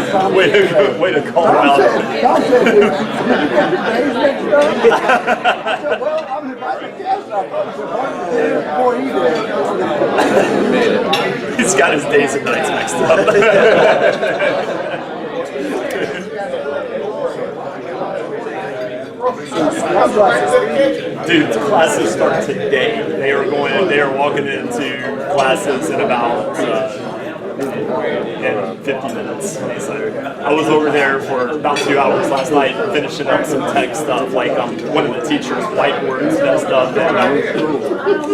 Way to call him out. Tom said, did you get your days mixed up? I said, well, I'm inviting guests. I thought he said, one did before he did. He's got his days and nights mixed up. Dude, the classes start today. They are walking into classes in about in 50 minutes. So I was over there for about 2 hours last night, finishing up some tech stuff, like one of the teachers' whiteboards and stuff. And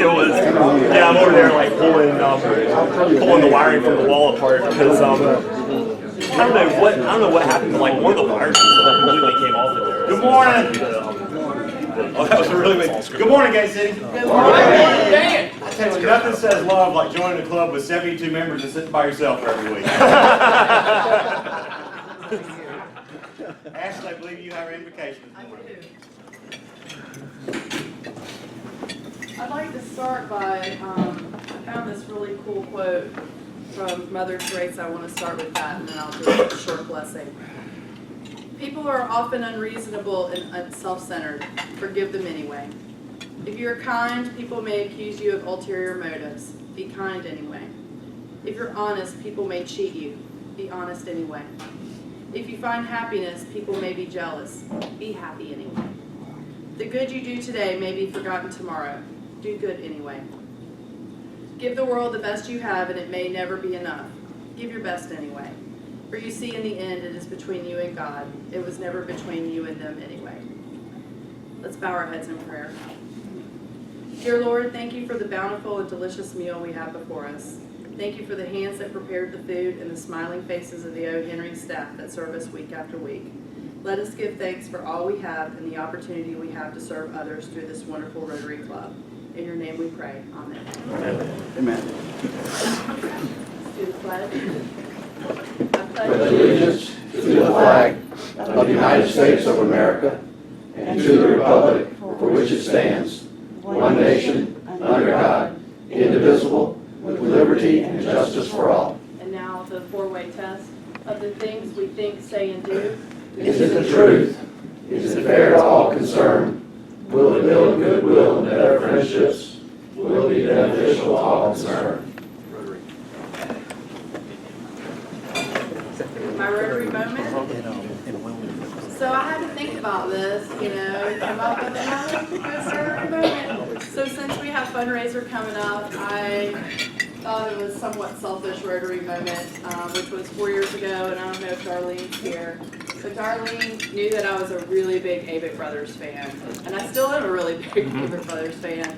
it was, yeah, I'm over there like pulling the wiring from the wall apart because I don't know what happened, but like one of the wires completely came off of there. Good morning. Oh, that was a really big. Good morning, Gate City. Good morning. I tell you, nothing says love like joining a club with 72 members and sitting by yourself for every week. Ashley, I believe you have an invocation this morning. I'd like to start by, I found this really cool quote from Mother Teresa. I want to start with that, and then I'll do a short blessing. People are often unreasonable and self-centered. Forgive them anyway. If you're kind, people may accuse you of ulterior motives. Be kind anyway. If you're honest, people may cheat you. Be honest anyway. If you find happiness, people may be jealous. Be happy anyway. The good you do today may be forgotten tomorrow. Do good anyway. Give the world the best you have, and it may never be enough. Give your best anyway. For you see, in the end, it is between you and God. It was never between you and them anyway. Let's bow our heads in prayer. Dear Lord, thank you for the bountiful and delicious meal we have before us. Thank you for the hands that prepared the food and the smiling faces of the O. Henry staff that serve us week after week. Let us give thanks for all we have and the opportunity we have to serve others through this wonderful Rotary Club. In your name we pray. Amen. Amen. Let's do the pledge. With allegiance to the flag of the United States of America and to the republic for which it stands, one nation, under God, indivisible, with liberty and justice for all. And now the four-way test of the things we think, say, and do. Is it the truth? Is it fair to all concerned? Will it build goodwill and better friendships? Will it be beneficial to all concerned? My Rotary moment. So I had to think about this, come up with another Rotary moment. So since we have fundraiser coming up, I thought it was somewhat selfish Rotary moment, which was 4 years ago, and I don't know if Darlene's here. But Darlene knew that I was a really big Avett Brothers fan, and I still am a really big Avett Brothers fan.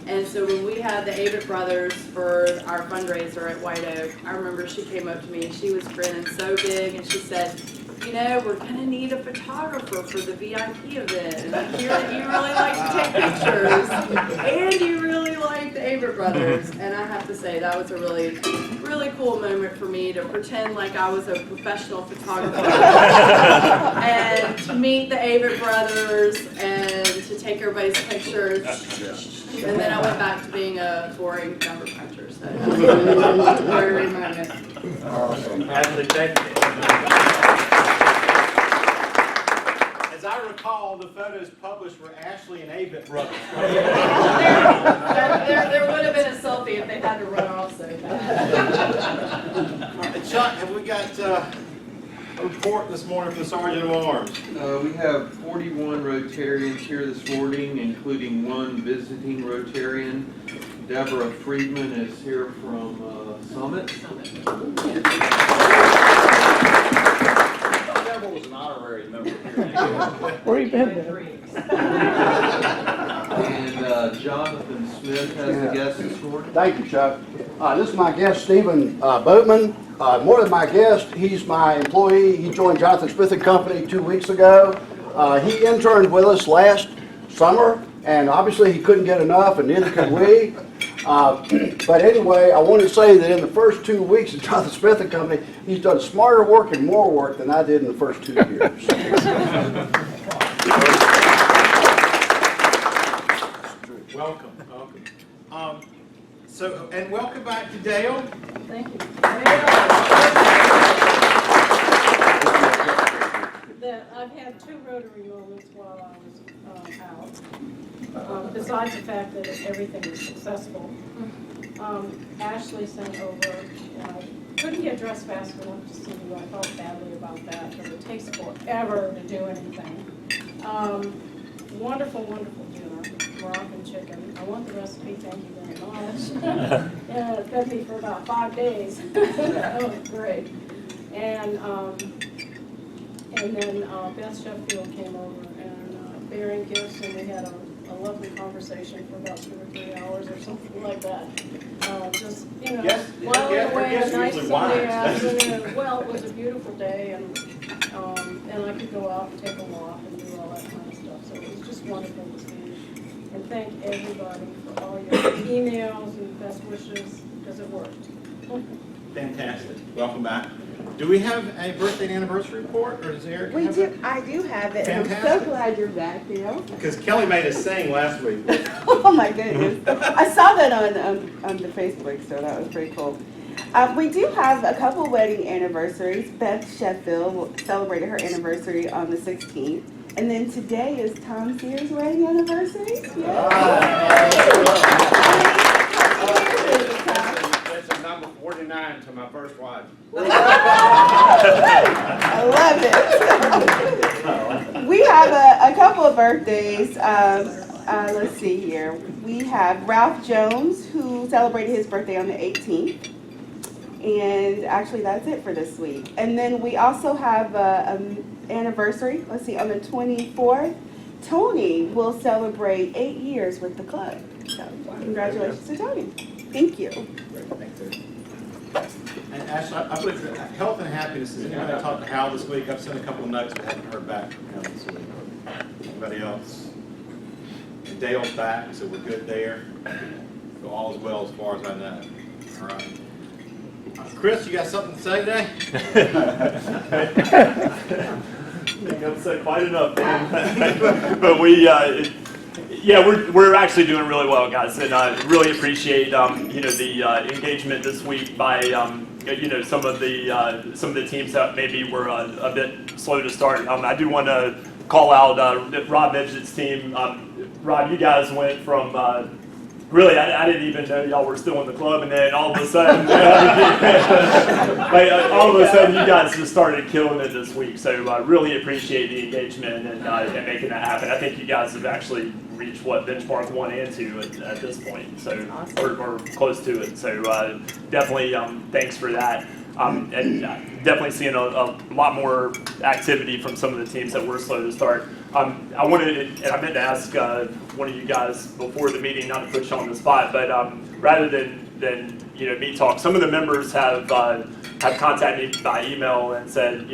And so when we had the Avett Brothers for our fundraiser at White Oak, I remember she came up to me and she was grinning so big and she said, we're going to need a photographer for the VIP event. And I hear that you really like to take pictures and you really like the Avett Brothers. And I have to say that was a really, really cool moment for me to pretend like I was a professional photographer and to meet the Avett Brothers and to take everybody's pictures. And then I went back to being a boring number cruncher. So that was a very moment. Awesome. Ashley, thank you. As I recall, the photos published were Ashley and Avett Brothers. There would have been a selfie if they had to run also. Chuck, have we got a report this morning from the Sergeant of Arms? We have 41 Rotarians here this morning, including one visiting Rotarian. Deborah Friedman is here from Summit. Deborah was an honorary member here. Where you been? And Jonathan Smith has the guest this morning. Thank you, Chuck. This is my guest, Stephen Boatman. More than my guest, he's my employee. He joined Jonathan Smith and Company 2 weeks ago. He interned with us last summer, and obviously he couldn't get enough, and neither could we. But anyway, I want to say that in the first 2 weeks at Jonathan Smith and Company, he's done smarter work and more work than I did in the first 2 years. Welcome. And welcome back to Dale. Thank you. I've had 2 Rotary moments while I was out. Besides the fact that everything was successful. Ashley sent over, and I couldn't get dressed fast enough to see you. I felt badly about that because it takes forever to do anything. Wonderful, wonderful dinner, Moroccan chicken. I want the recipe, thank you very much. Yeah, it fed me for about 5 days. That was great. And then Beth Sheffield came over and bearing gifts, and we had a lovely conversation for about 2 or 3 hours or something like that. Just, you know, Yes, while yes, away yes, a nice usually Sunday wines. afternoon. Well, it was a beautiful day, and I could go out and take a walk and do all that kind of stuff. So it was just wonderful to see. And thank everybody for all your emails and best wishes, because it worked. Fantastic. Welcome back. Do we have a birthday and anniversary report, or does Eric We have do. it? I do have it. And I'm so Fantastic. glad you're back, Bill. Because Kelly made us sing last week. Oh my goodness! I saw that on the Facebook, so that was pretty cool. We do have a couple wedding anniversaries. Beth Sheffield celebrated her anniversary on the 16th, and then today is Tom Sears' wedding anniversary. That's a number 49 to my first wife. I love it. We have a couple of birthdays. Let's see here. We have Ralph Jones, who celebrated his birthday on the 18th. And actually, that's it for this week. And then we also have an anniversary. Let's see, on the 24th, Tony will celebrate 8 years with the club. So congratulations to Tony. Thank you. And Ashley, I believe that health and happiness, has anybody talked to Hal this week? I've sent a couple of notes, but haven't heard back from him this week. Anybody else? And Dale's back, so we're good there. So all is well as far as I know. All right. Chris, you got something to say today? I think I've said quite enough, man. But we're actually doing really well, guys, and I really appreciate the engagement this week by some of the teams that maybe were a bit slow to start. I do want to call out Rob Midget's team. Rob, you guys went from really, I didn't even know y'all were still in the club, and then all of a sudden, you guys just started killing it this week. So I really appreciate the engagement and making that happen. I think you guys have actually reached what benchmark 1 and 2 at this point, so or close to it. So definitely thanks for that. And definitely seeing a lot more activity from some of the teams that were slow to start. I meant to ask one of you guys before the meeting, not to put you on the spot, but rather than me talk, some of the members have contacted me by email and said,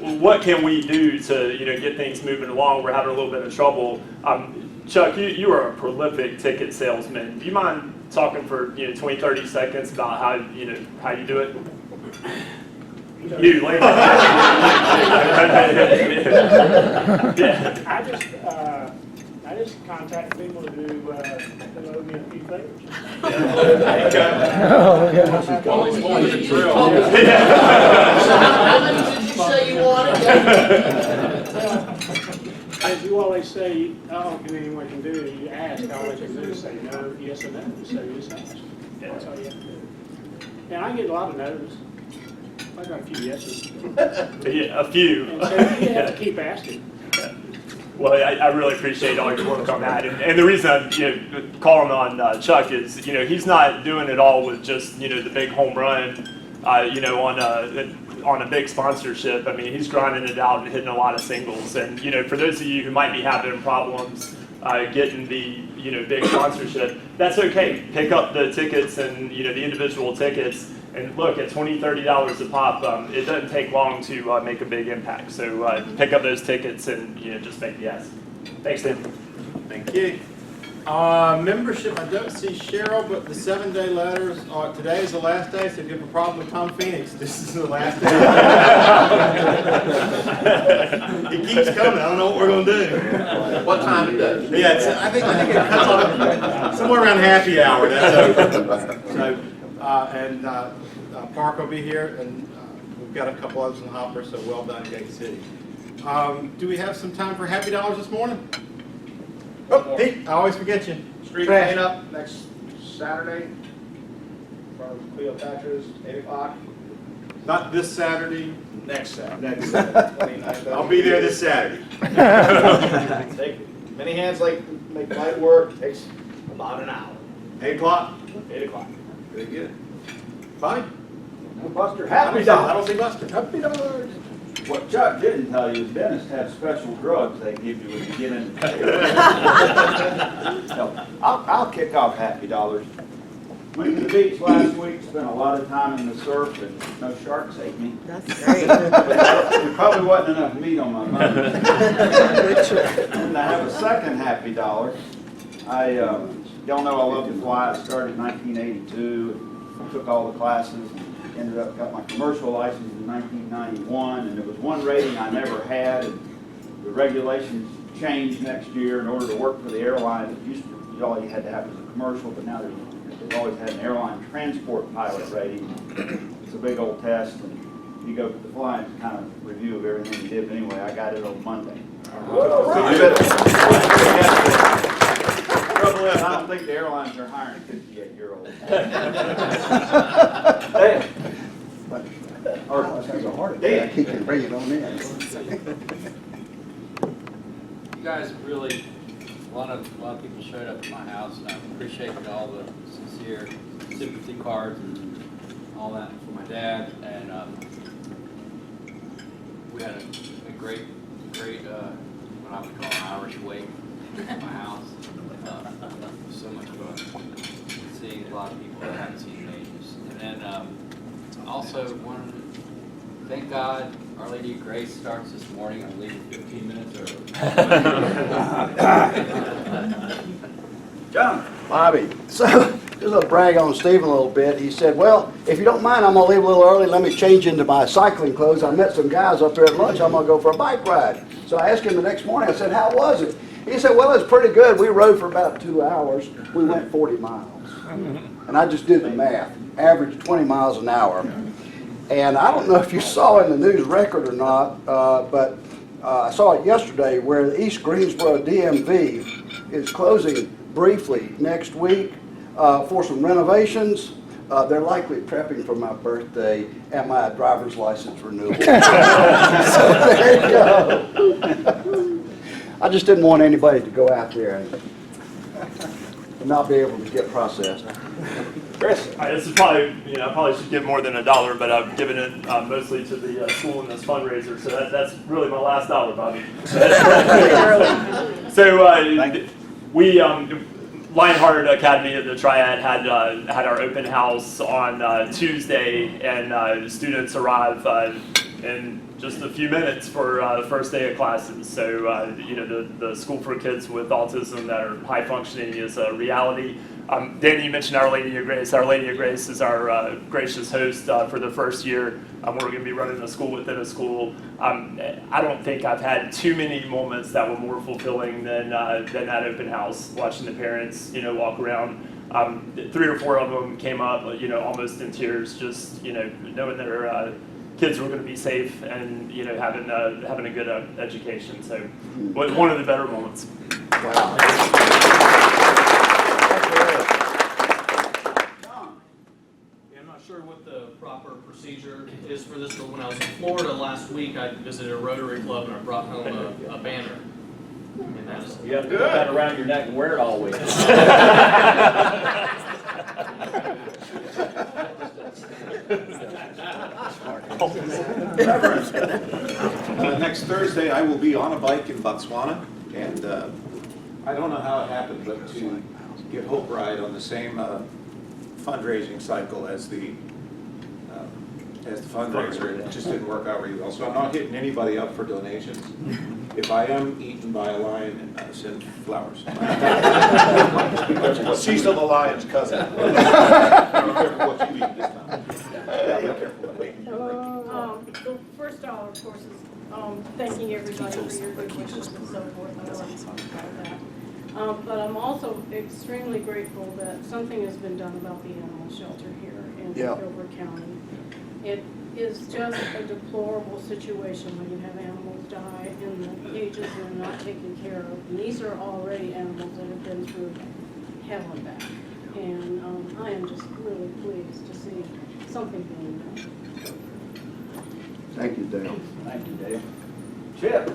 what can we do to get things moving along? We're having a little bit of trouble. Chuck, you are a prolific ticket salesman. Do you mind talking for 20-30 seconds about how you do it? You later. I just contact people to do owe me a few favors. So how many did you say you wanted? As you always say, I don't do anything we can do. You ask, all you can do is say no, yes, or no. So you just ask. That's all you have to do. And I get a lot of no's. I got a few yeses. Yeah, a few. And so you have to keep asking. Well, I really appreciate all your work on that, and the reason I'm calling on Chuck is he's not doing it all with just the big home run, on a big sponsorship. I mean, he's grinding it out and hitting a lot of singles, and for those of you who might be having problems getting the big sponsorship, that's okay. Pick up the tickets and the individual tickets. And look, at $20-$30 a pop, it doesn't take long to make a big impact. So pick up those tickets and just make the ask. Thanks, Tim. Thank you. Membership, I don't see Cheryl, but the 7-day letters, today is the last day, so if you have a problem with Tom Phoenix, this is the last day. It keeps coming, I don't know what we're going to do. What time today? Yeah, I think it cuts off somewhere around happy hour, that's open. So, Park will be here, and we'll we've got a couple others in the hopper, so well done, Gate City. Do we have some time for Happy Dollars this morning? Oh, Pete, I always forget you. Street Trash. cleanup next Saturday from Cleopatra's, 8 o'clock. Not this Saturday. Next Saturday. Next Saturday. I'll be there this Saturday. Take many hands like make light work. Takes about an hour. 8 o'clock. 8 o'clock. Very good. Bobby? Buster, I happy don't dollars. see Buster. Happy dollars. What Chuck didn't tell you is dentists have special drugs they give you when you get in the So, I'll kick off happy dollars. Went to the beach last week, spent a lot of time in the surf, and no sharks ate me. That's great. There probably wasn't enough meat on my bones. And I have a second happy dollar. Y'all know I love to fly. I started in 1982, took all the classes, ended up got my commercial license in 1991, and there was one rating I never had, and the regulations changed next year. In order to work for the airline, it used to, all you had to have was a commercial, but now they've always had an airline transport pilot rating. It's a big old test, and you go for the flying kind of review of everything you did. But anyway, I got it on Monday. Trouble is, I don't think the airlines are hiring 58-year-olds. He can bring it on in. You guys really, a lot of people showed up at my house, and I appreciate all the sincere sympathy cards and all that for my dad. And we had a great, what I would call an Irish wake at my house. So much fun seeing a lot of people I haven't seen in ages. And then also wanted to thank God Our Lady of Grace starts this morning. I'm leaving 15 minutes early. John. Bobby, so just to brag on Stephen a little bit, he said, well, if you don't mind, I'm going to leave a little early. Let me change into my cycling clothes. I met some guys up there at lunch. I'm going to go for a bike ride. So I asked him the next morning, I said, how was it? He said, well, it's pretty good. We rode for about 2 hours. We went 40 miles. And I just did the math, average 20 miles an hour. And I don't know if you saw in the news record or not, but I saw it yesterday where the East Greensboro DMV is closing briefly next week for some renovations. They're likely prepping for my birthday and my driver's license renewal. So there you go. I just didn't want anybody to go out there and not be able to get processed. Chris. This is probably, I probably should give more than $1, but I've given it mostly to the school in this fundraiser, so that's really my last dollar, Bobby. So we, Lionheart Academy of the Triad had our open house on Tuesday, and students arrive in just a few minutes for the first day of classes. So the School for Kids with Autism that are high functioning is a reality. Danny, you mentioned Our Lady of Grace. Our Lady of Grace is our gracious host for the first year. We're going to be running a school within a school. I don't think I've had too many moments that were more fulfilling than that open house, watching the parents, walk around. 3 or 4 of them came up, almost in tears, just, knowing their kids were going to be safe and, having a good education. So one of the better moments. Wow. I'm not sure what the proper procedure is for this, but when I was in Florida last week, I visited a Rotary club and I brought home a banner. And that's You have to put that around your neck and wear it all week. Next Thursday, I will be on a bike in Botswana, and I don't know how it happened, but to get Hope Ride on the same fundraising cycle as the fundraiser, it just didn't work out really well. So I'm not hitting anybody up for donations. If I am eaten by a lion, send flowers. Cecil the lion's cousin. Be careful what you eat this time. Yeah, be careful what you eat. The first dollar, of course, is thanking everybody for your good wishes and so forth. I already talked about that. But I'm also extremely grateful that something has been done about the animal shelter here in Gilbert County. is just a deplorable situation when you have animals die in the cages and they're not taken care of. And these are already animals that have been through hell and back. And I am just really pleased to see something being done. Thank you, Dale. Thank you, Dale. Chip?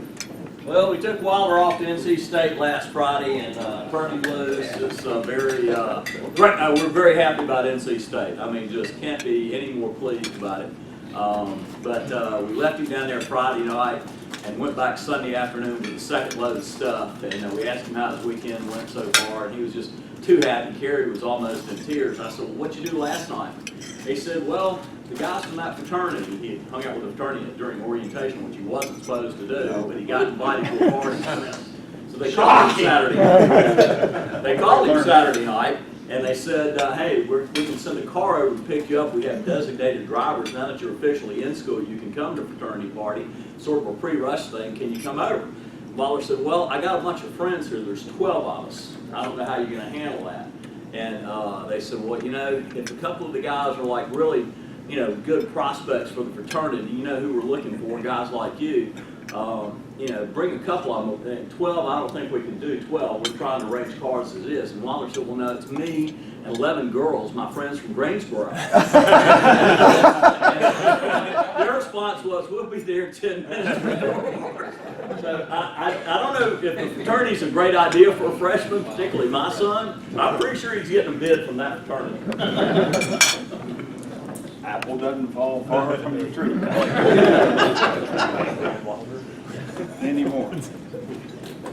Well, we took Wilder off to NC State last Friday and Attorney Blues is right now we're very happy about NC State. I mean, just can't be any more pleased about it. But we left him down there Friday night and went back Sunday afternoon with the second load of stuff. And we asked him how his weekend went so far, and he was just too happy. Carrie was almost in tears. I said, well, what'd you do last night? He said, well, the guys from that fraternity, he had hung out with a fraternity during orientation, which he wasn't supposed to do, but he got invited to a party. So they called him Saturday night. They called him Saturday night, and they said, hey, we can send a car over to pick you up. We have designated drivers. Now that you're officially in school, you can come to a fraternity party, sort of a pre-rush thing. Can you come over? Wilder said, well, I got a bunch of friends here. There's 12 of us. I don't know how you're going to handle that. And they said, well, you know, if a couple of the guys are like really, you know, good prospects for the fraternity, you know who we're looking for, guys like you, you know, bring a couple of them. 12, I don't think we can do 12. We're trying to arrange cars as is. And Wilder said, well, no, it's me and 11 girls, my friends from Greensboro. Their response was, we'll be there in 10 minutes. So I don't know if the fraternity's a great idea for a freshman, particularly my son. I'm pretty sure he's getting a bid from that fraternity. Apple doesn't fall far from the tree. Anymore.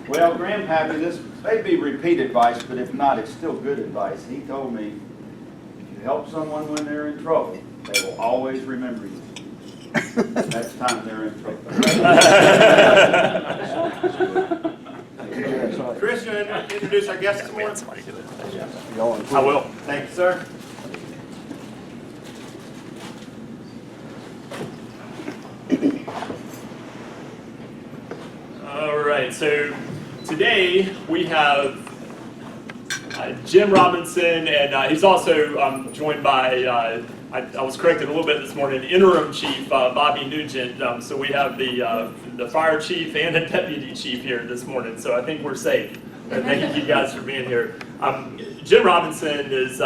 Well, Grandpappy, this may be repeat advice, but if not, it's still good advice. He told me, if you help someone when they're in trouble, they will always remember you. Next time they're in trouble. Chris, you want to introduce our guest this morning? I will. Thank you, sir. All right, so today we have Jim Robinson, and he's also joined by, I was corrected a little bit this morning, interim chief Bobby Nugent. So we have the fire chief and the deputy chief here this morning, so I think we're safe. Thank you guys for being here. Jim Robinson is,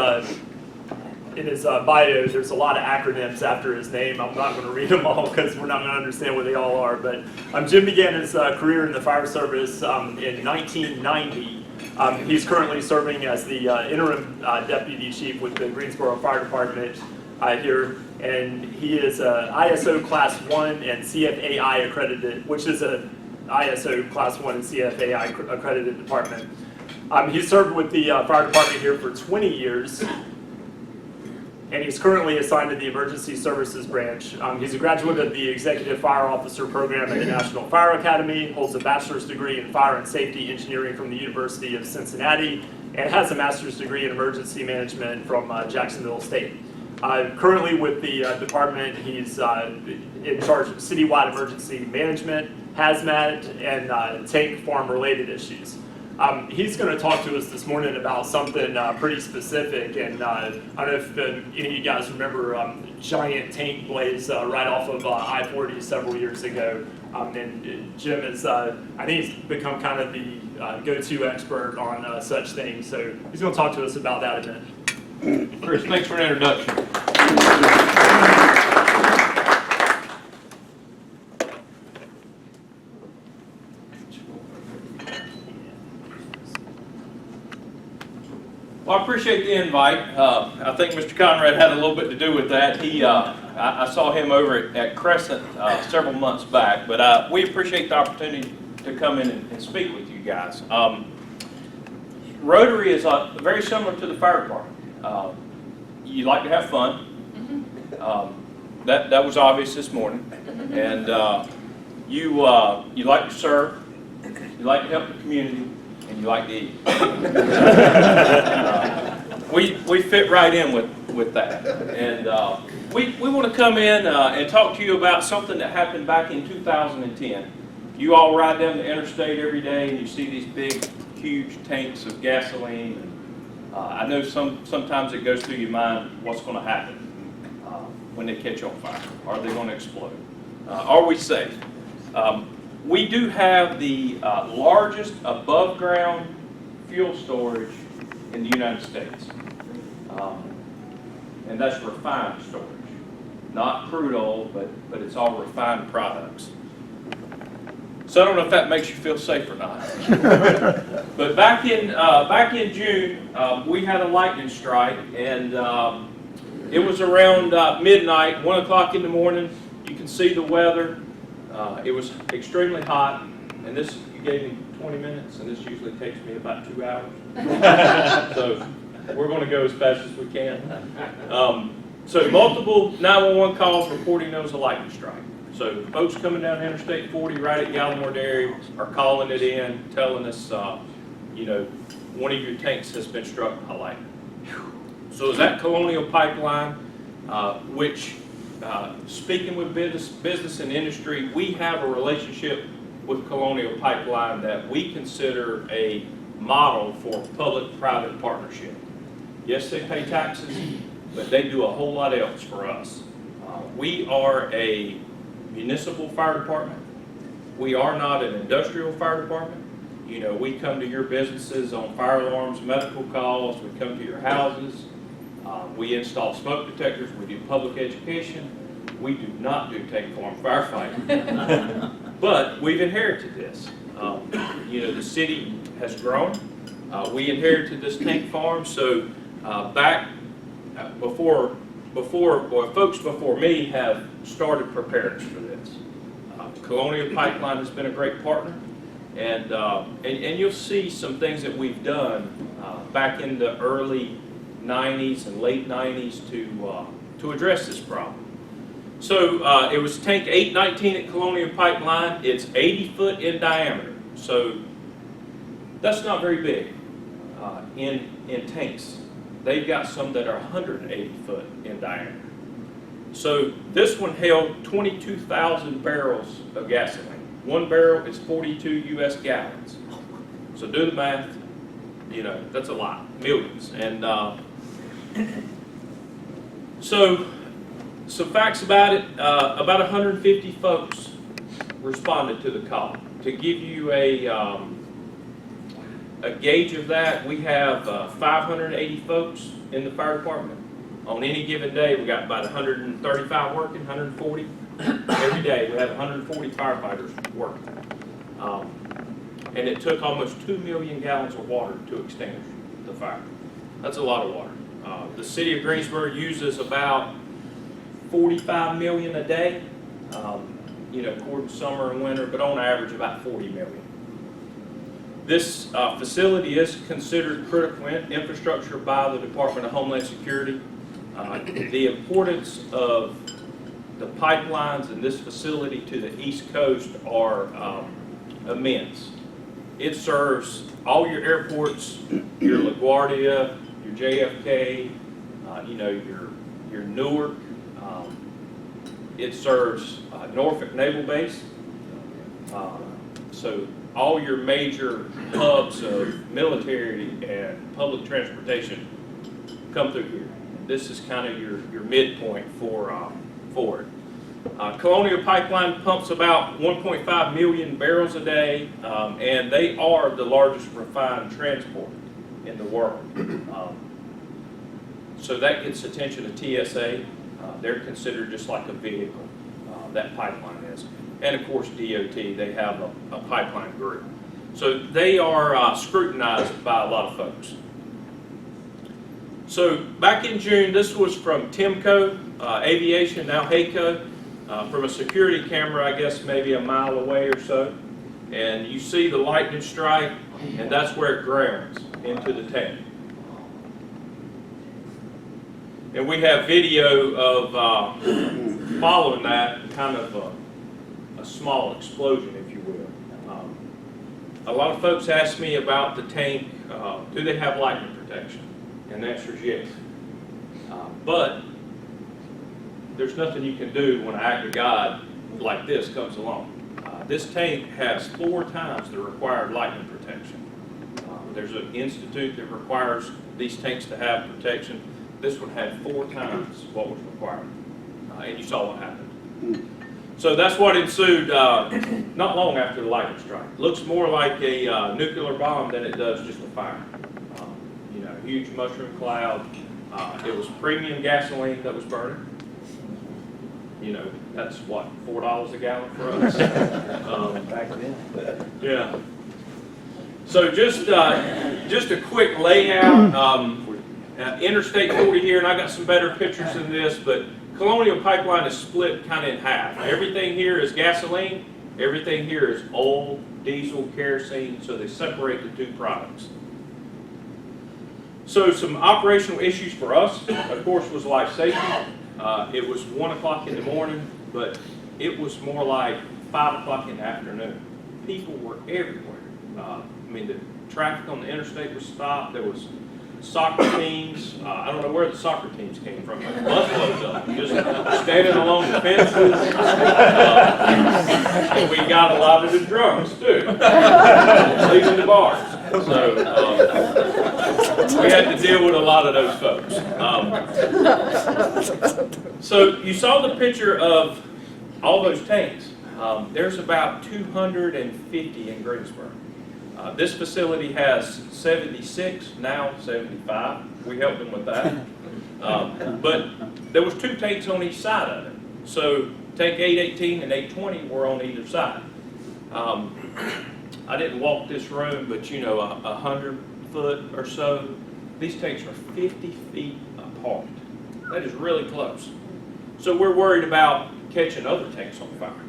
in his bio, there's a lot of acronyms after his name. I'm not going to read them all because we're not going to understand what they all are. But Jim began his career in the fire service in 1990. He's currently serving as the interim deputy chief with the Greensboro Fire Department here. And he is ISO Class 1 and CFAI accredited, which is a ISO Class 1 and CFAI accredited department. He's served with the fire department here for 20 years. And he's currently assigned to the Emergency Services Branch. He's a graduate of the Executive Fire Officer Program at the National Fire Academy, holds a bachelor's degree in Fire and Safety Engineering from the University of Cincinnati, and has a master's degree in Emergency Management from Jacksonville State. Currently with the department, he's in charge of citywide emergency management, hazmat, and tank farm related issues. He's going to talk to us this morning about something pretty specific, and I don't know if any of you guys remember giant tank blaze right off of I-40 several years ago. And Jim is, I think he's become kind of the go-to expert on such things, so he's going to talk to us about that in a minute. Chris, thanks for an introduction. Well, I appreciate the invite. I think Mr. Conrad had a little bit to do with that. I saw him over at Crescent several months back, but we appreciate the opportunity to come in and speak with you guys. Rotary is very similar to the fire department. You like to have fun. That was obvious this morning. And you like to serve, you like to help the community, and you like to eat. We fit right in with that. And we want to come in and talk to you about something that happened back in 2010. You all ride down the interstate every day and you see these big, huge tanks of gasoline. I know sometimes it goes through your mind what's going to happen. when they catch on fire? Are they going to explode? Are we safe? We do have the largest above-ground fuel storage in the United States. And that's refined storage. Not crude oil, but it's all refined products. So I don't know if that makes you feel safe or not. But back in June, we had a lightning strike, and it was around midnight, 1 o'clock in the morning. You can see the weather. It was extremely hot, and this, you gave me 20 minutes, and this usually takes me about 2 hours. So we're going to go as fast as we can. So multiple 911 calls reporting there was a lightning strike. So folks coming down Interstate 40 right at Gallimore Dairy are calling it in, telling us, you know, one of your tanks has been struck by lightning. So is that Colonial Pipeline, which, speaking with business and industry, we have a relationship with Colonial Pipeline that we consider a model for public-private partnership. Yes, they pay taxes, but they do a whole lot else for us. We are a municipal fire department. We are not an industrial fire department. You know, we come to your businesses on fire alarms, medical calls, we come to your houses. We install smoke detectors, we do public education. We do not do tank farm firefighting. But we've inherited this. You know, the city has grown. We inherited this tank farm, so back before folks before me have started preparedness for this. Colonial Pipeline has been a great partner, and you'll see some things that we've done back in the early 90s and late 90s to address this problem. So it was tank 819 at Colonial Pipeline. It's 80 foot in diameter, so that's not very big in tanks. They've got some that are 180 foot in diameter. So this one held 22,000 barrels of gasoline. One barrel is 42 US gallons. So do the math, you know, that's a lot, millions. And so some facts about it, about 150 folks responded to the call. To give you a gauge of that, we have 580 folks in the fire department. On any given day, we got about 135 working, 140. Every day, we have 140 firefighters working. And it took almost 2 million gallons of water to extinguish the fire. That's a lot of water. The city of Greensboro uses about 45 million a day, you know, according to summer and winter, but on average about 40 million. This facility is considered critical infrastructure by the Department of Homeland Security. The importance of the pipelines in this facility to the East Coast are immense. It serves all your airports, your LaGuardia, your JFK, you know, your Newark. It serves Norfolk Naval Base. So all your major hubs of military and public transportation come through here. This is kind of your midpoint for it. Colonial Pipeline pumps about 1.5 million barrels a day, and they are the largest refined transport in the world. So that gets attention of TSA. They're considered just like a vehicle, that pipeline is. And of course DOT, they have a pipeline group. So they are scrutinized by a lot of folks. So back in June, this was from Timco Aviation, now HACO, from a security camera, I guess maybe a mile away or so. And you see the lightning strike, and that's where it grounds into the tank. And we have video of following that, kind of a small explosion, if you will. A lot of folks ask me about the tank, do they have lightning protection? And the answer is yes. But there's nothing you can do when an act of God like this comes along. This tank has 4 times the required lightning protection. There's an institute that requires these tanks to have protection. This one had 4 times what was required. and you saw what happened. So that's what ensued not long after the lightning strike. Looks more like a nuclear bomb than it does just a fire. You know, huge mushroom cloud. It was premium gasoline that was burning. You know, that's what, $4 a gallon for us. Back then. Yeah. So just a quick layout. Interstate 40 here, and I got some better pictures than this, but Colonial Pipeline is split kind of in half. Everything here is gasoline. Everything here is oil, diesel, kerosene, so they separate the two products. So some operational issues for us, of course, was life safety. It was 1 o'clock in the morning, but it was more like 5 o'clock in the afternoon. People were everywhere. I mean, the traffic on the interstate was stopped. There was soccer teams. I don't know where the soccer teams came from, but busloads of them, just standing along the fences. And we got a lot of the drunks, too, leaving the bars. So we had to deal with a lot of those folks. So you saw the picture of all those tanks. There's about 250 in Greensboro. This facility has 76, now 75. We helped them with that. But there was 2 tanks on each side of it. So tank 818 and 820 were on either side. I didn't walk this room, but you know, 100 foot or so, these tanks are 50 feet apart. That is really close. So we're worried about catching other tanks on fire.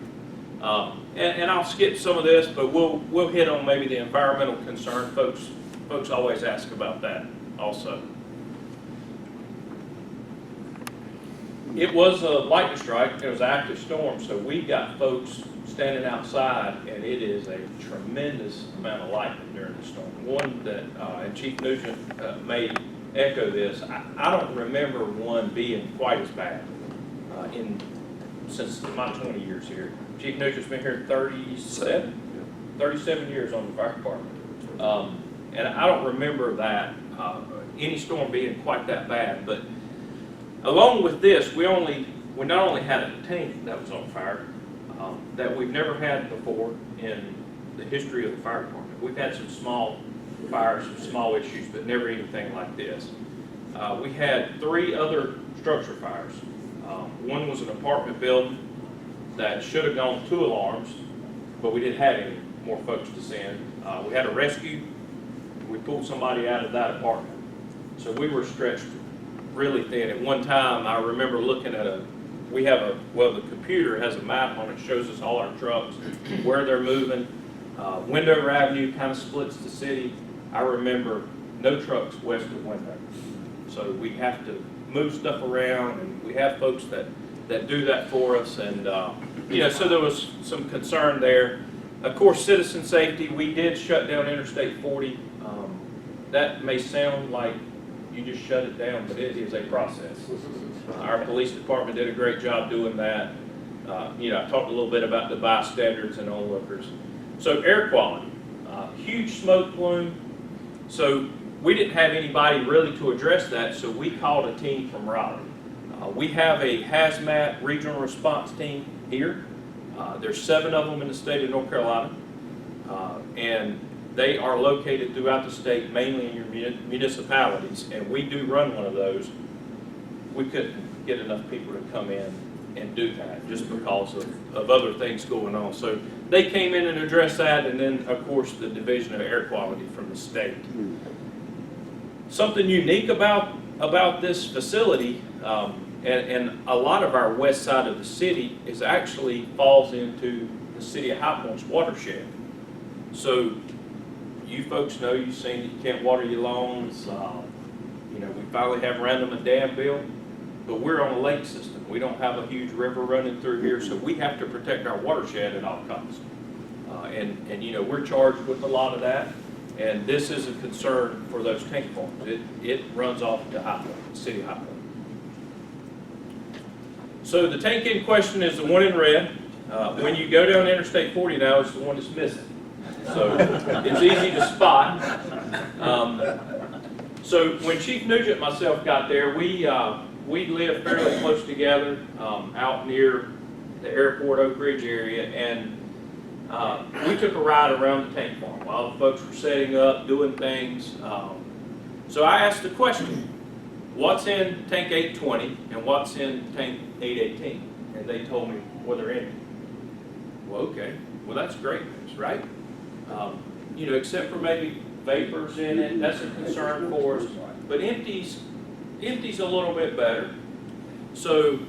And I'll skip some of this, but we'll hit on maybe the environmental concern. Folks always ask about that also. It was a lightning strike. It was an active storm, so we got folks standing outside, and it is a tremendous amount of lightning during the storm. One that, and Chief Nugent may echo this, I don't remember one being quite as bad since my 20 years here. Chief Nugent's been here 37 years on the fire department. And I don't remember that, any storm being quite that bad, but along with this, we not only had a tank that was on fire, that we've never had before in the history of the fire department. We've had some small fires, some small issues, but never anything like this. We had 3 other structure fires. One was an apartment building that should have gone 2 alarms, but we didn't have any more folks to send. We had a rescue. We pulled somebody out of that apartment. So we were stretched really thin. At one time, I remember looking at the computer has a map on it, shows us all our trucks, where they're moving. Wendover Avenue kind of splits the city. I remember no trucks west of Wendover. So we have to move stuff around, and we have folks that do that for us. And, you know, so there was some concern there. Of course, citizen safety, we did shut down Interstate 40. That may sound like you just shut it down, but it is a process. Our police department did a great job doing that. You know, I talked a little bit about the bystanders and onlookers. So air quality, huge smoke plume. So we didn't have anybody really to address that, so we called a team from Rotary. We have a hazmat regional response team here. There's 7 of them in the state of North Carolina, and they are located throughout the state, mainly in your municipalities, and we do run one of those. We couldn't get enough people to come in and do that just because of other things going on. So they came in and addressed that, and then, of course, the Division of Air Quality from the state. Something unique about this facility, and a lot of our west side of the city actually falls into the city of High Point's watershed. So you folks know, you've seen it, you can't water your lawns. You know, we finally have random a dam built, but we're on a lake system. We don't have a huge river running through here, so we have to protect our watershed at all costs. And you know, we're charged with a lot of that. And this is a concern for those tank farms. It runs off to High Point, the city of High Point. So the tank in question is the one in red. When you go down Interstate 40 now, it's the one that's missing. So it's easy to spot. So when Chief Nugent and myself got there, we we live fairly close together, out near the airport, Oak Ridge area, and we took a ride around the tank farm while the folks were setting up, doing things. So I asked the question, what's in tank 820 and what's in tank 818? And they told me, well, they're empty. Well, okay, well, that's great news, right? You know, except for maybe vapors in it, that's a concern for us. But empty's a little bit better. So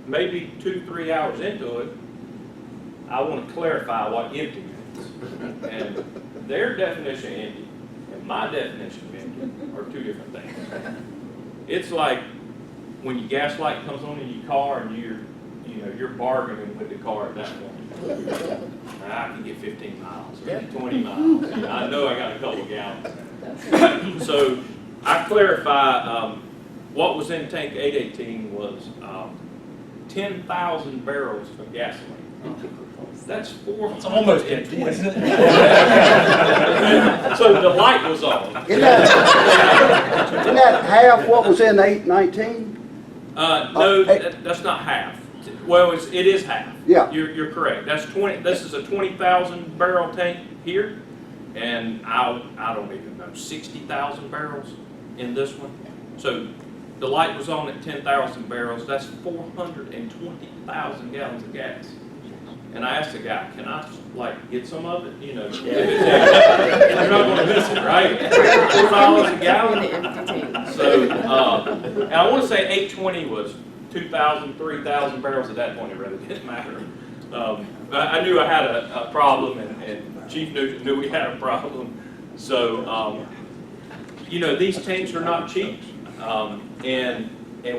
maybe 2-3 hours into it, I want to clarify what empty means. And their definition of empty and my definition of empty are two different things. It's like when your gas light comes on in your car and you're bargaining with the car at that point. I can get 15 miles, 20 miles. I know I got a couple gallons. So I clarify, what was in tank 818 was 10,000 barrels of gasoline. That's 420. It's almost empty, isn't it? So the light was on. Isn't that half what was in 819? No, that's not half. Well, it is half. Yeah. You're correct. That's 20. This is a 20,000 barrel tank here, and I don't even know 60,000 barrels in this one. So the light was on at 10,000 barrels. That's 420,000 gallons of gas. And I asked the guy, can I get some of it? You know, if it's I'm not going to miss it, right? $4 a gallon. So, and I want to say 820 was 2,000, 3,000 barrels at that point. It really didn't matter. I knew I had a problem, and Chief Nugent knew we had a problem. So, you know, these tanks are not cheap, and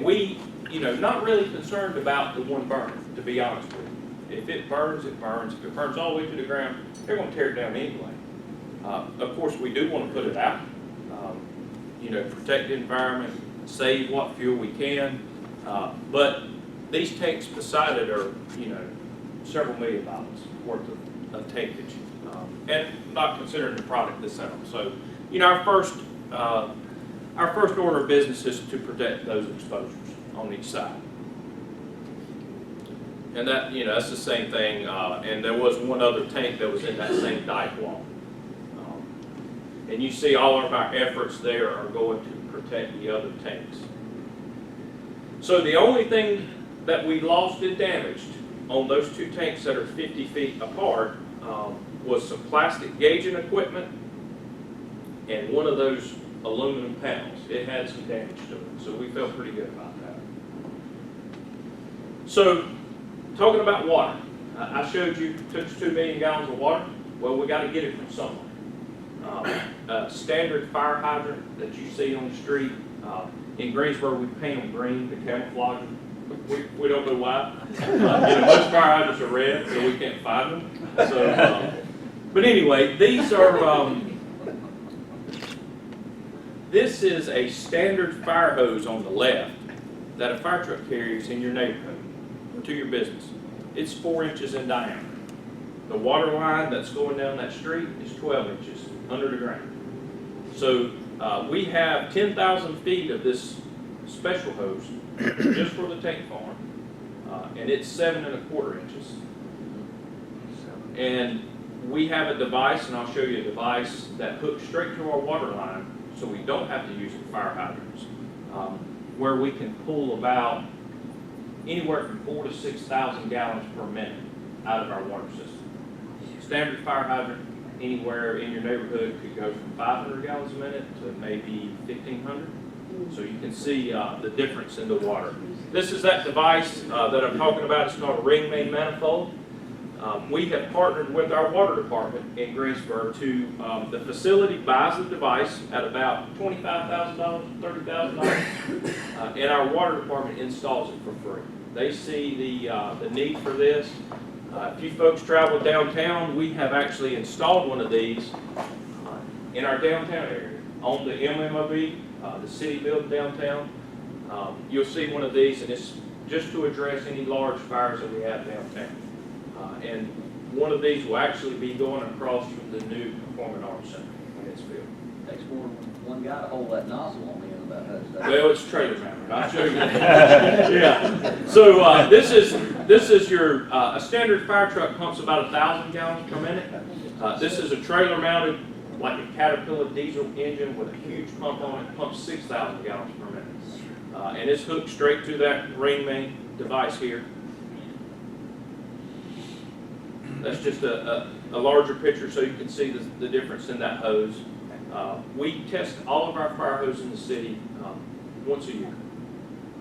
we, you know, not really concerned about the one burner, to be honest with you. If it burns, it burns. If it burns all the way to the ground, they're going to tear it down anyway. Of course, we do want to put it out, you know, protect the environment, save what fuel we can. But these tanks beside it are, you know, several $1 million worth of tankage, and not considering the product that's in them. So, you know, our first order of business is to protect those exposures on each side. And that, you know, that's the same thing. And there was one other tank that was in that same dike wall. And you see all of our efforts there are going to protect the other tanks. So the only thing that we lost and damaged on those two tanks that are 50 feet apart was some plastic gauging equipment and one of those aluminum panels. It had some damage to it, so we felt pretty good about that. So, talking about water, I showed you it took 2 million gallons of water. Well, we got to get it from somewhere. A standard fire hydrant that you see on the street. In Greensboro, we paint them green to camouflage them. We don't know why. You know, most fire hydrants are red, so we can't find them. So, but anyway, these are. This is a standard fire hose on the left that a fire truck carries in your neighborhood to your business. It's 4 inches in diameter. The water line that's going down that street is 12 inches under the ground. So we have 10,000 feet of this special hose just for the tank farm, and it's 7 1/4 inches. And we have a device, and I'll show you a device that hooks straight to our water line, so we don't have to use the fire hydrants, where we can pull about anywhere from 4,000 to 6,000 gallons per minute out of our water system. Standard fire hydrant anywhere in your neighborhood could go from 500 gallons a minute to maybe 1,500. So you can see the difference in the water. This is that device that I'm talking about. It's called a ring main manifold. We have partnered with our water department in Greensboro to, the facility buys the device at about $25,000, $30,000, and our water department installs it for free. They see the need for this. If you folks travel downtown, we have actually installed one of these in our downtown area on the MMOB, the city building downtown. You'll see one of these, and it's just to address any large fires that we have downtown. And one of these will actually be going across from the new Performing Arts Center when it's built. Takes more than one guy to hold that nozzle on the end Well, it's trailer mounted. I'll show you that. Yeah. So this is your a standard fire truck pumps about 1,000 gallons per minute. This is a trailer mounted, like a Caterpillar diesel engine with a huge pump on it. Pumps 6,000 gallons per minute, and it's hooked straight to that ring main device here. That's just a larger picture so you can see the difference in that hose. We test all of our fire hoses in the city once a year.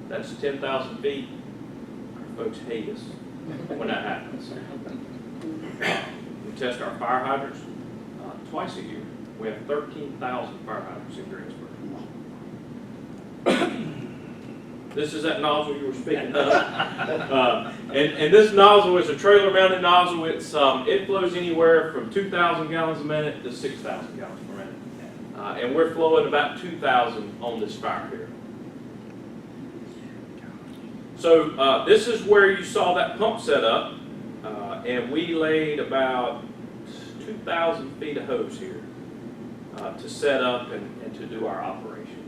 That's 10,000 feet. Our folks hate us when that happens. We test our fire hydrants twice a year. We have 13,000 fire hydrants in Greensboro. This is that nozzle you were speaking of. And this nozzle is a trailer mounted nozzle. It flows anywhere from 2,000 gallons a minute to 6,000 gallons per minute. And we're flowing about 2,000 on this fire here. So this is where you saw that pump set up. And we laid about 2,000 feet of hose here to set up and to do our operation.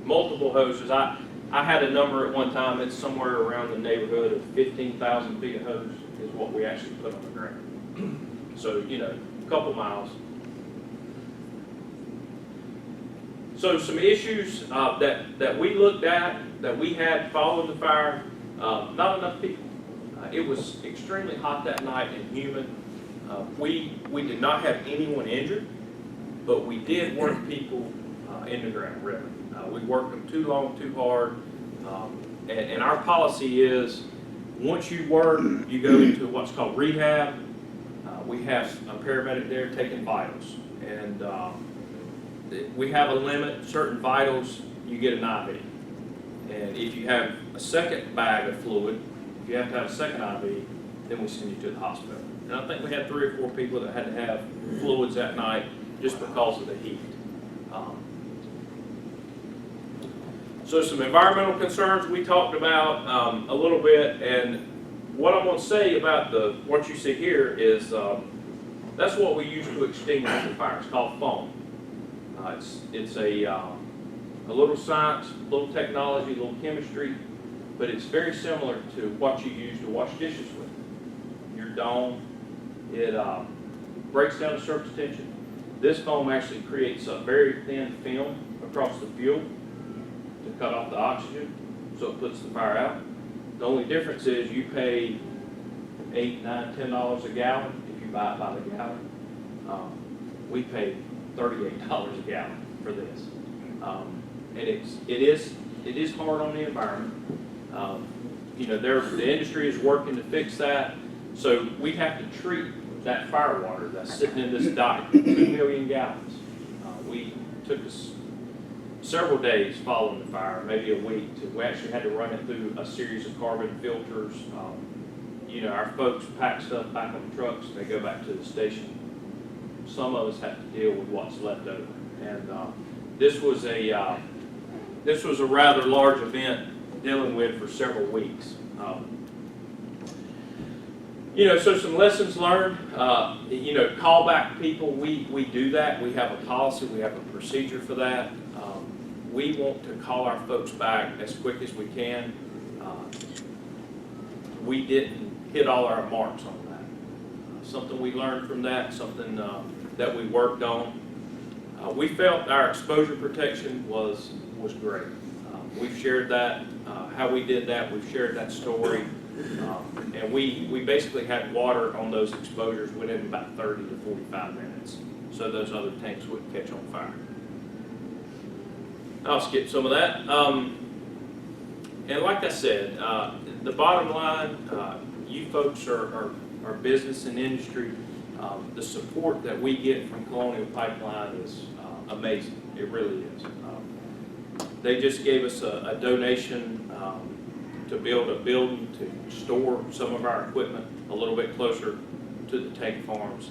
Multiple hoses. I had a number at one time. It's somewhere around the neighborhood of 15,000 feet of hose is what we actually put on the ground. So, you know, a couple miles. So some issues that we looked at, that we had following the fire, not enough people. It was extremely hot that night and humid. We did not have anyone injured, but we did work people in the ground, really. We worked them too long, too hard, and our policy is once you work, you go into what's called rehab. We have a paramedic there taking vitals, and we have a limit, certain vitals, you get an IV. And if you have a second bag of fluid, if you have to have a second IV, then we send you to the hospital. And I think we had 3 or 4 people that had to have fluids that night just because of the heat. So some environmental concerns we talked about a little bit, and what I'm going to say about what you see here is that's what we use to extinguish the fire. It's called foam. It's a little science, a little technology, a little chemistry, but it's very similar to what you use to wash dishes with. Your dome, it breaks down the surface tension. This foam actually creates a very thin film across the fuel to cut off the oxygen, so it puts the fire out. The only difference is you pay $8, $9, $10 a gallon if you buy it by the gallon. We pay $38 a gallon for this, and it is hard on the environment. You know, the industry is working to fix that, so we have to treat that fire water that's sitting in this dike, 2 million gallons. We took us several days following the fire, maybe a week. We actually had to run it through a series of carbon filters. You know, our folks pack stuff back on the trucks, they go back to the station. Some of us have to deal with what's left over. And this was a rather large event dealing with for several weeks. You know, so some lessons learned. You know, call back people. We do that. We have a policy. We have a procedure for that. We want to call our folks back as quick as we can. We didn't hit all our marks on that. Something we learned from that. Something that we worked on. We felt our exposure protection was great. We've shared that, how we did that. We've shared that story. And we basically had water on those exposures within about 30 to 45 minutes, so those other tanks wouldn't catch on fire. I'll skip some of that. And like I said, the bottom line, you folks are business and industry. The support that we get from Colonial Pipeline is amazing. It really is. They just gave us a donation to build a building to store some of our equipment a little bit closer to the tank farms.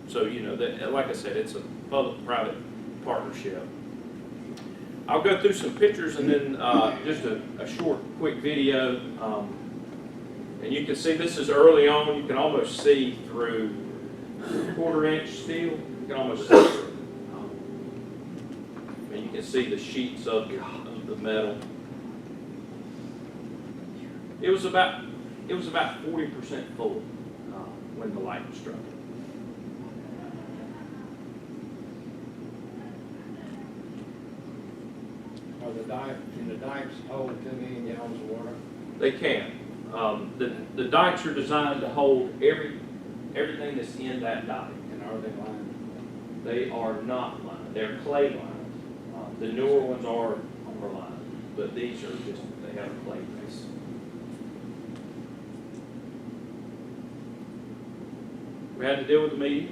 So, you know, like I said, it's a public-private partnership. I'll go through some pictures and then just a short, quick video. And you can see this is early on. You can almost see through 1/4-inch steel. You can almost see through. And you You can see the sheets of the metal. It was about 40% full when the lightning struck. Are can the dikes hold 2 million gallons of water? They can. The dikes are designed to hold everything that's in that dike. And are they lined? They are not lined. They're clay lined. The newer ones are lined, but these are just, they have a clay base. We had to deal with the media.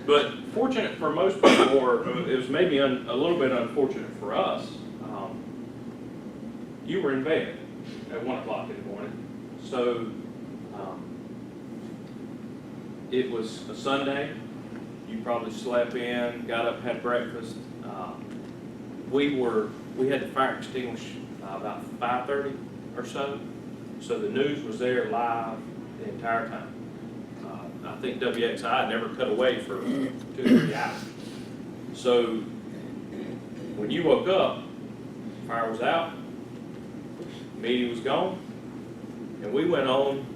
But fortunate for most people, or it was maybe a little bit unfortunate for us, you were in bed at 1 o'clock in the morning. So it was a Sunday. You probably slept in, got up, had breakfast. We had the fire extinguished about 5:30 or so. So the news was there live the entire time. I think WXI never cut away for 2 or 3 hours. So when you woke up, fire was out, media was gone, and we went on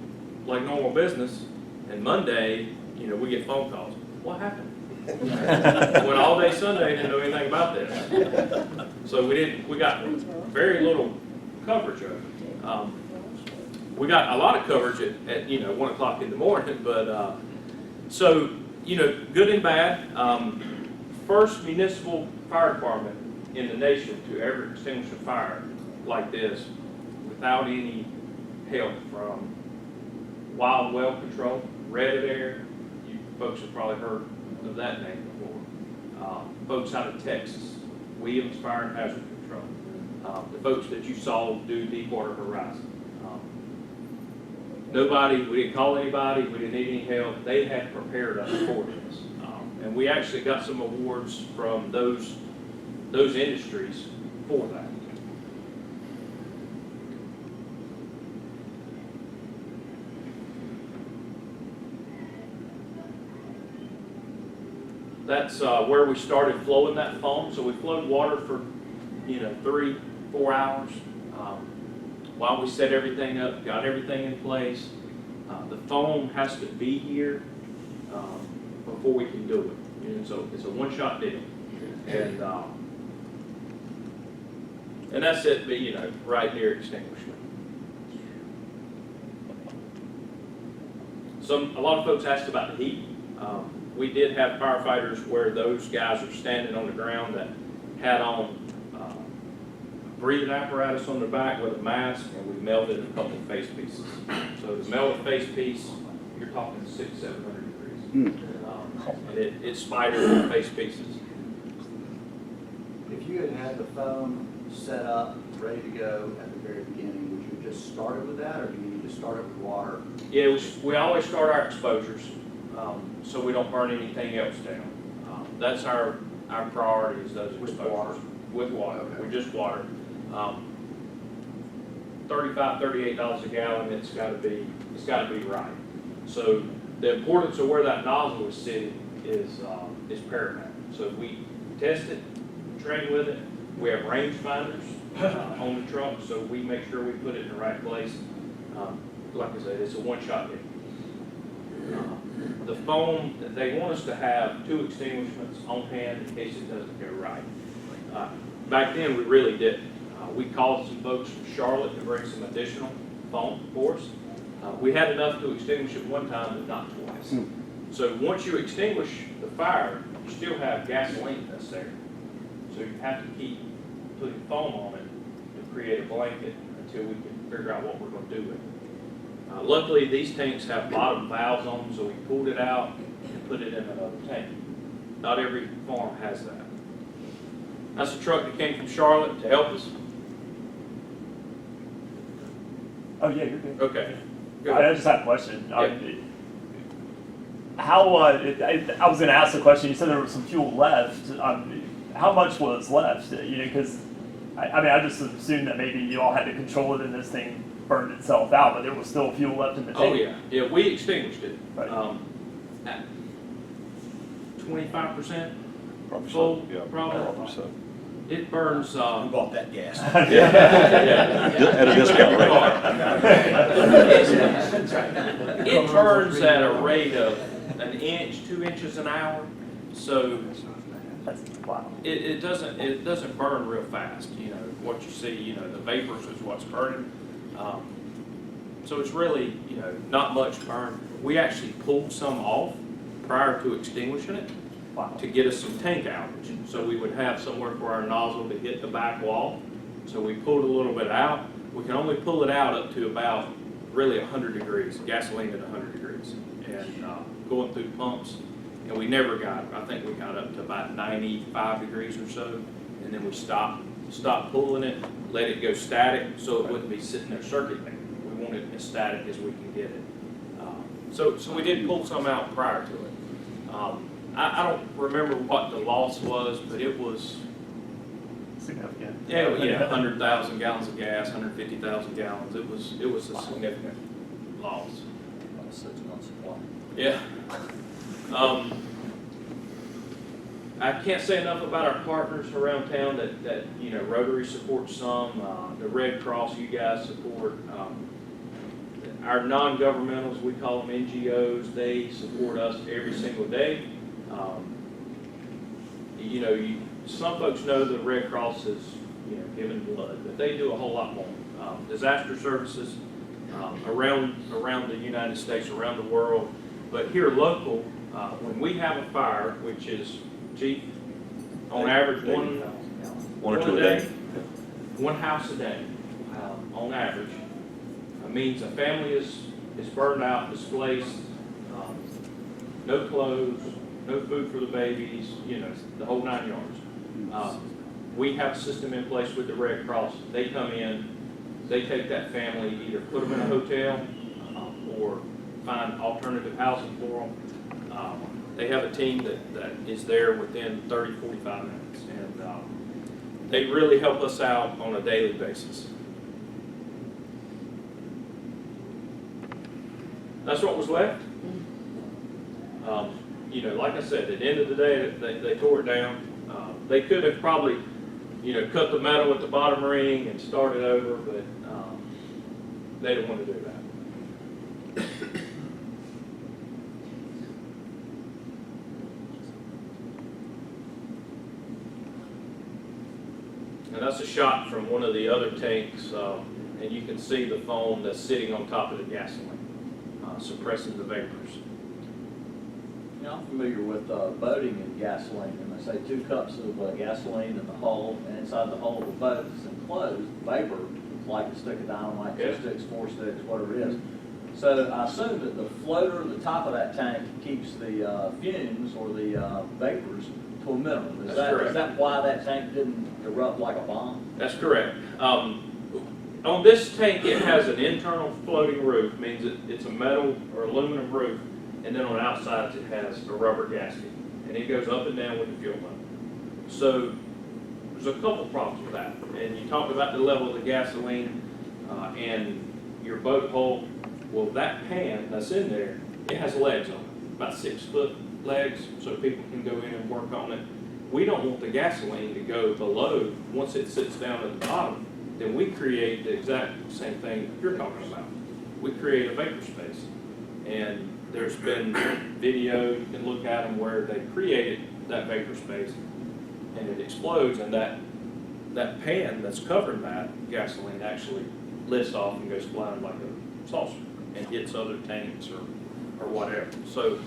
like normal business. And Monday, we get phone calls. What happened? When all day Sunday, didn't know anything about this. So we got very little coverage of it. We got a lot of coverage at 1 o'clock in the morning, but so good and bad. First municipal fire department in the nation to ever extinguish a fire like this without any help from Wild Well Control, Red Air. You folks have probably heard of that name before. Folks out of Texas, Williams Fire and Hazard Control. The folks that you saw do Deepwater Horizon. We didn't call anybody, we didn't need any help. They had prepared us for this. And we actually got some awards from those industries for that. That's where we started flowing that foam. So we flowed water for 3-4 hours while we set everything up, got everything in place. The foam has to be here before we can do it. So it's a one-shot deal, and that's it. But right near extinguishment. A lot of folks asked about the heat. We did have firefighters where those guys are standing on the ground that had on breathing apparatus on their back with a mask, and we melted a couple of face pieces. So to melt a face piece, you're talking 600-700 degrees. And it spidered the face pieces. If you had had the foam set up, ready to go at the very beginning, would you have just started with that, or do you need to start it with water? Yeah, we always start our exposures so we don't burn anything else down. That's our priority is those exposures. With water. Okay. With just water. $38 a gallon, it's got to be right. So the importance of where that nozzle is sitting is paramount. So we test it, train with it. We have range finders on the truck, so we make sure we put it in the right place. Like I said, it's a one-shot deal. The foam, they want us to have 2 extinguishments on hand in case it doesn't go right. Back then, we really didn't. We called some folks from Charlotte to bring some additional foam for us. We had enough to extinguish it one time, but not twice. So once you extinguish the fire, you still have gasoline that's there. So you have to keep putting foam on it to create a blanket until we can figure out what we're going to do with it. Luckily, these tanks have bottom valves on them, so we pulled it out and put it in another tank. Not every farm has that. That's a truck that came from Charlotte to help us. Oh, yeah, you're good. Okay. Good. I just had a question. Yeah. I was going to ask the question. You said there was some fuel left. How much was left? Because I just assumed that maybe you all had to control it and this thing burned itself out, but there was still fuel left in the tank. Oh yeah, we extinguished it. Right. At 25% Probably full, so, yeah, probably. probably so. It burns, Who bought that gas? yeah. At a discount rate. It burns at a rate of an inch, 2 inches an hour, so it doesn't burn real fast. You know, what you see, you know, the vapors is what's burning. So it's really, you know, not much burn. We actually pulled some off prior to extinguishing it to get us some tank average. So we would have somewhere for our nozzle to hit the back wall. So we pulled a little bit out. We can only pull it out up to about really 100 degrees, gasoline at 100 degrees. And going through pumps, and we never got, I think we got up to about 95 degrees or so. And then we stopped pulling it, let it go static so it wouldn't be sitting there circulating. We want it as static as we can get it. So we did pull some out prior to it. I don't remember what the loss was, but it was Significant. yeah 100,000 gallons of gas, 150,000 gallons. It was a significant loss. About 6 months supply. Yeah. I can't say enough about our partners around town that you know, Rotary supports some, the Red Cross you guys support. Our non-governmentals, we call them NGOs, they support us every single day. You know, some folks know the Red Cross is, you know, giving blood, but they do a whole lot more. Disaster services around the United States, around the world, but here local, when we have a fire, which is, Chief, on average One or two a day. one house a day, on average. Means a family is burned out, displaced, no clothes, no food for the babies, you know, the whole 9 yards. We have a system in place with the Red Cross. They come in, they take that family, either put them in a hotel or find alternative housing for them. They have a team that is there within 30, 45 minutes, and they really help us out on a daily basis. That's what was left. You know, like I said, at the end of the day, they tore it down. They could have probably, you know, cut the metal at the bottom ring and started over, but they didn't want to do that. And that's a shot from one of the other tanks, and you can see the foam that's sitting on top of the gasoline, suppressing the vapors. You know, I'm familiar with boating and gasoline, and they say 2 cups of gasoline in the hull, and inside the hull of the boat is enclosed vapor, like a stick of dynamite, 2 sticks, 4 sticks, whatever it is. So I assume that the floater, the top of that tank, keeps the fumes or the vapors to a minimum. Is that why that tank didn't erupt like a bomb? That's correct. On this tank, it has an internal floating roof, means it's a metal or aluminum roof, and then on the outside it has a rubber gasket, and it goes up and down with the fuel level. So there's a couple problems with that. And you talked about the level of the gasoline and your boat hull. Well, that pan that's in there, it has legs on it, about 6-foot legs, so people can go in and work on it. We don't want the gasoline to go below. Once it sits down at the bottom, then we create the exact same thing you're talking about. We create a vapor space. And there's been video, you can look at them, where they created that vapor space and it explodes, and that pan that's covering that gasoline actually lifts off and goes flying like a saucer and hits other tanks or whatever. So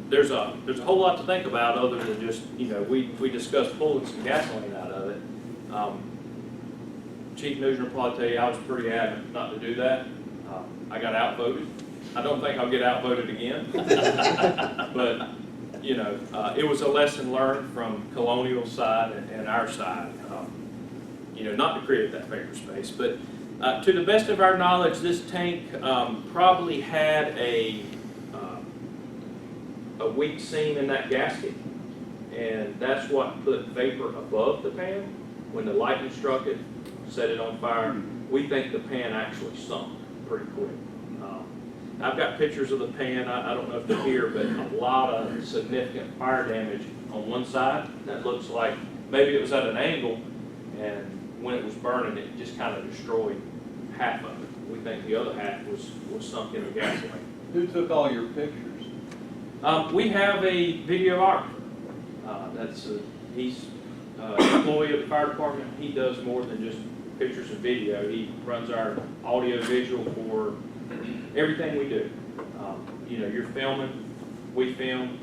there's a whole lot to think about other than just, you know, we discussed pulling some gasoline out of it. Chief Nugent will probably tell you I was pretty adamant not to do that. I got outvoted. I don't think I'll get outvoted again. But, you know, it was a lesson learned from Colonial side and our side, you know, not to create that vapor space. But to the best of our knowledge, this tank probably had a weak seam in that gasket, and that's what put vapor above the pan. When the lightning struck it, set it on fire, we think the pan actually sunk pretty quick. I've got pictures of the pan, I don't know if they're here, but a lot of significant fire damage on one side. That looks like, maybe it was at an angle, and when it was burning, it just kind of destroyed half of it. We think the other half was sunk in the gasoline. Who took all your pictures? We have a videographer. He's an employee of the fire department. He does more than just pictures and video. He runs our audio visual for everything we do. You know, you're filming, we film.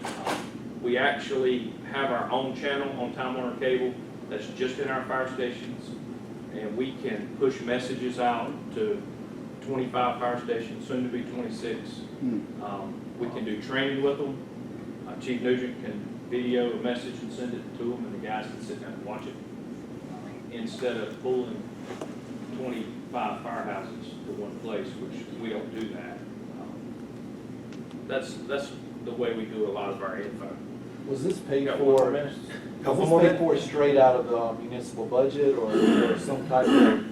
We actually have our own channel on Time Warner Cable that's just in our fire stations, and we can push messages out to 25 fire stations, soon to be 26. We can do training with them. Chief Nugent can video a message and send it to them, and the guys can sit down and watch it. Instead of pulling 25 firehouses to one place, which we don't do that. That's the way we do a lot of our info. Was this paid Got one more for? minute? Was this paid for straight out of the municipal budget or some type of?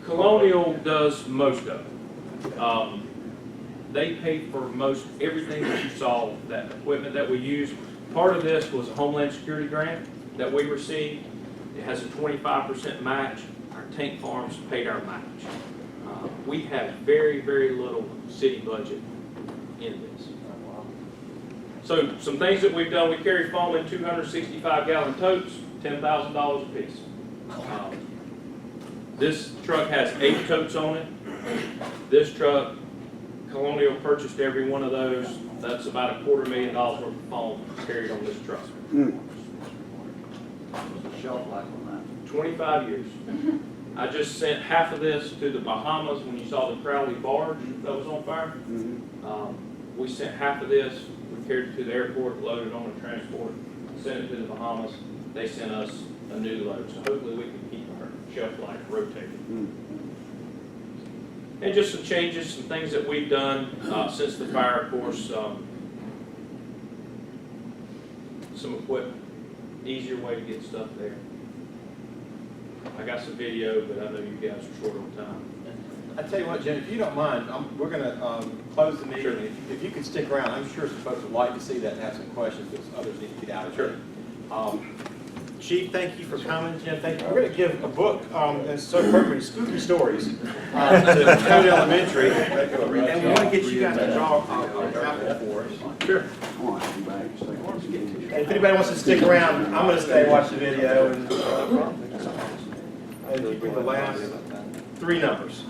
Colonial does most of it. They paid for most everything that you saw, that equipment that we use. Part of this was a Homeland Security grant that we received. It has a 25% match. Our tank farms paid our match. We have very, very little city budget in this. So some things that we've done, we carry foam in 265-gallon totes, $10,000 a piece. This truck has 8 totes on it. This truck, Colonial purchased every one of those. That's about $250,000 worth of foam carried on this truck. What's the shelf life on 25 years. I just sent half of this to the Bahamas when you saw the Crowley barge that was on fire. We sent half of this, we carried it to the airport, loaded on a transport, sent it to the Bahamas. They sent us a new load, so hopefully we can keep our shelf life rotating. And just some changes, some things that we've done since the fire, of course. Some equipment, easier way to get stuff there. I got some video, but I know you guys are short on time. I tell you what, Jim, if you don't mind, we're going to close the meeting. Sure. If you could stick around, I'm sure some folks would like to see that and have some questions because others need to get out of here. Chief, thank you for coming. Jim, thank you. We're going to give a book, and it's so appropriate, Spooky Stories, to Code Elementary. And we want to get you guys to draw a graphic for us. Sure. And if anybody wants to stick around, I'm going to stay and watch the video. And you bring the last 3 numbers.